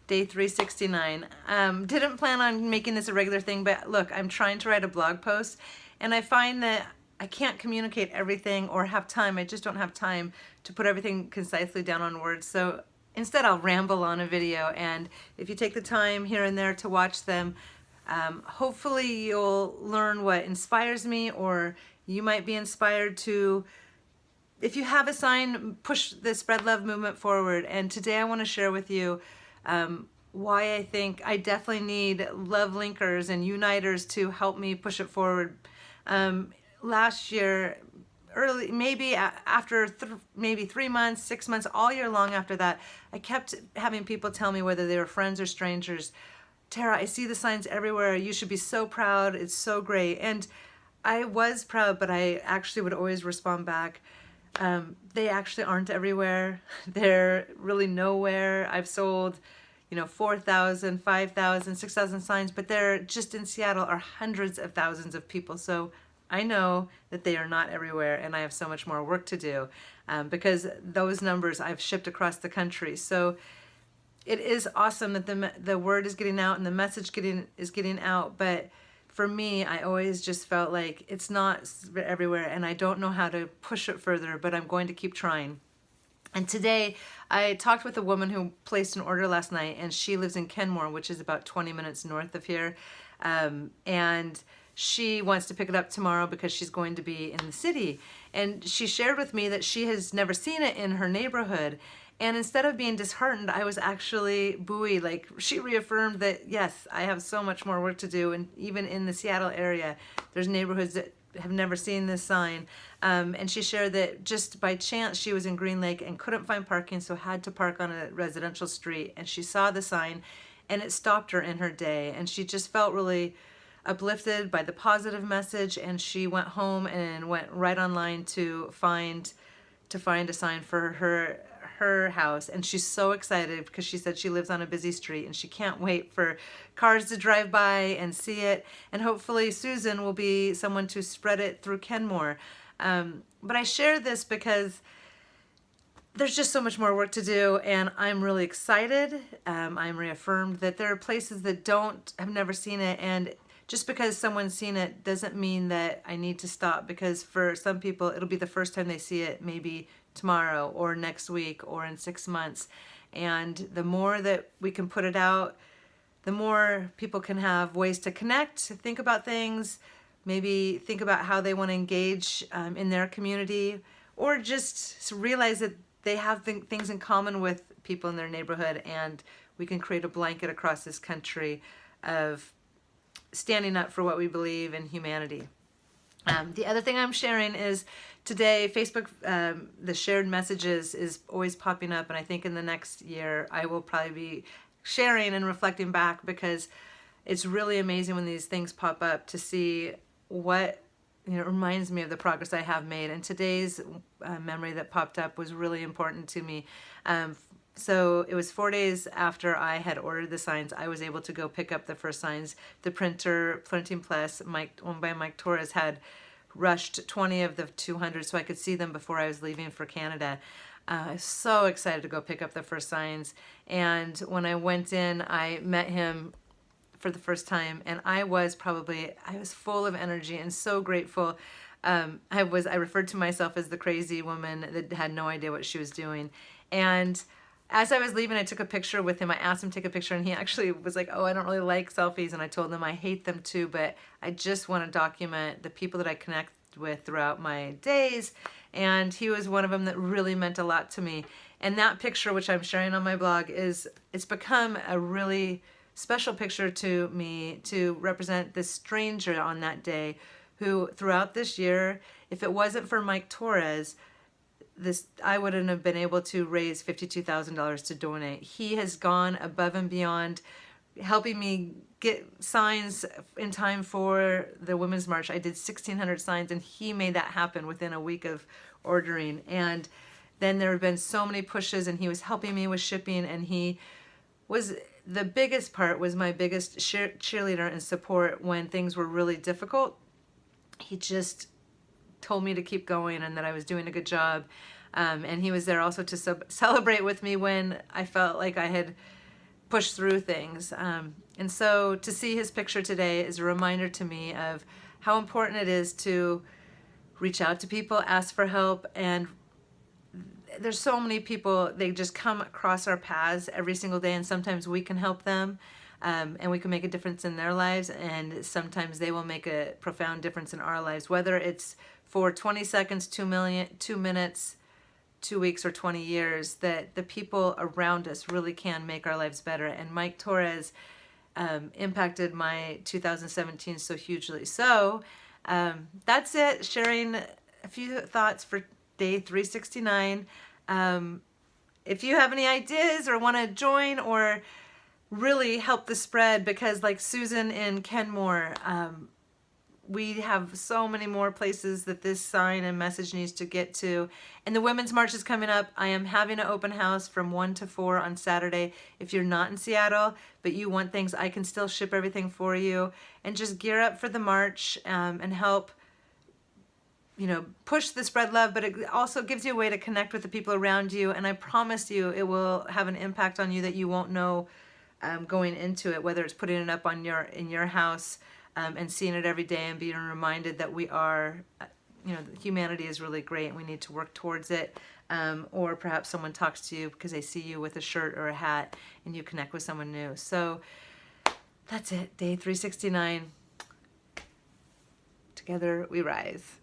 Day 369. Didn't plan on making this a regular thing, but look, I'm trying to write a blog post, and I find that I can't communicate everything or have time. I just don't have time to put everything concisely down on words. So instead, I'll ramble on a video, and if you take the time here and there to watch them, hopefully you'll learn what inspires me, or you might be inspired to, if you have a sign, push the Spread Love movement forward. And today I want to share with you why I think I definitely need love linkers and uniters to help me push it forward. Last year, early, maybe after maybe 3 months, 6 months, all year long after that, I kept having people tell me, whether they were friends or strangers, Tara, I see the signs everywhere. You should be so proud. It's so great. And I was proud, but I actually would always respond back. They actually aren't everywhere. They're really nowhere. I've sold, 4,000, 5,000, 6,000 signs, but they're just in Seattle are hundreds of thousands of people. So I know that they are not everywhere, and I have so much more work to do because those numbers I've shipped across the country. So it is awesome that the word is getting out and the message is getting out, but for me, I always just felt like it's not everywhere, and I don't know how to push it further, but I'm going to keep trying. And today, I talked with a woman who placed an order last night, and she lives in Kenmore, which is about 20 minutes north of here, and she wants to pick it up tomorrow because she's going to be in the city. And she shared with me that she has never seen it in her neighborhood. And instead of being disheartened, I was actually buoyed. Like, she reaffirmed that, yes, I have so much more work to do. And even in the Seattle area, there's neighborhoods that have never seen this sign. And she shared that just by chance she was in Green Lake and couldn't find parking, so had to park on a residential street. And she saw the sign, and it stopped her in her day. And she just felt really uplifted by the positive message. And she went home and went right online to find a sign for her house, and she's so excited because she said she lives on a busy street and she can't wait for cars to drive by and see it, and hopefully Susan will be someone to spread it through Kenmore. But I share this because there's just so much more work to do, and I'm really excited. I'm reaffirmed that there are places that have never seen it, and just because someone's seen it doesn't mean that I need to stop, because for some people it'll be the first time they see it, maybe tomorrow or next week or in 6 months. And the more that we can put it out, the more people can have ways to connect, to think about things, maybe think about how they want to engage in their community, or just realize that they have things in common with people in their neighborhood, and we can create a blanket across this country of standing up for what we believe in humanity. The other thing I'm sharing is today, Facebook, the shared messages is always popping up, and I think in the next year I will probably be sharing and reflecting back, because it's really amazing when these things pop up to see what, it reminds me of the progress I have made. And today's memory that popped up was really important to me. So it was 4 days after I had ordered the signs, I was able to go pick up the first signs. The printer, Printing Plus, owned by Mike Torres, had rushed 20 of the 200 so I could see them before I was leaving for Canada. I was so excited to go pick up the first signs. And when I went in, I met him for the first time, and I was full of energy and so grateful. I referred to myself as the crazy woman that had no idea what she was doing. And as I was leaving, I took a picture with him. I asked him to take a picture, and he actually was like, oh, I don't really like selfies. And I told him I hate them too, but I just want to document the people that I connect with throughout my days. And he was one of them that really meant a lot to me. And that picture, which I'm sharing on my blog, it's become a really special picture to me to represent this stranger on that day who throughout this year, if it wasn't for Mike Torres, I wouldn't have been able to raise $52,000 to donate. He has gone above and beyond, helping me get signs in time for the Women's March. I did 1,600 signs, and he made that happen within a week of ordering. And then there have been so many pushes, and he was helping me with shipping, and the biggest part was my biggest cheerleader and support when things were really difficult. He just told me to keep going and that I was doing a good job. And he was there also to celebrate with me when I felt like I had push through things. And so to see his picture today is a reminder to me of how important it is to reach out to people, ask for help, and there's so many people, they just come across our paths every single day, and sometimes we can help them, and we can make a difference in their lives, and sometimes they will make a profound difference in our lives, whether it's for 20 seconds, 2 minutes, 2 weeks, or 20 years, that the people around us really can make our lives better. And Mike Torres impacted my 2017 so hugely. So that's it, sharing a few thoughts for day 369. If you have any ideas or want to join or really help the spread, because like Susan in Kenmore, we have so many more places that this sign and message needs to get to. And the Women's March is coming up. I am having an open house from 1 to 4 on Saturday. If you're not in Seattle, but you want things, I can still ship everything for you. And just gear up for the march and help, push the spread love, but it also gives you a way to connect with the people around you. And I promise you, it will have an impact on you that you won't know going into it, whether it's putting it up on in your house and seeing it every day and being reminded that we are, humanity is really great and we need to work towards it. Or perhaps someone talks to you because they see you with a shirt or a hat and you connect with someone new. So that's it, day 369. Together we rise.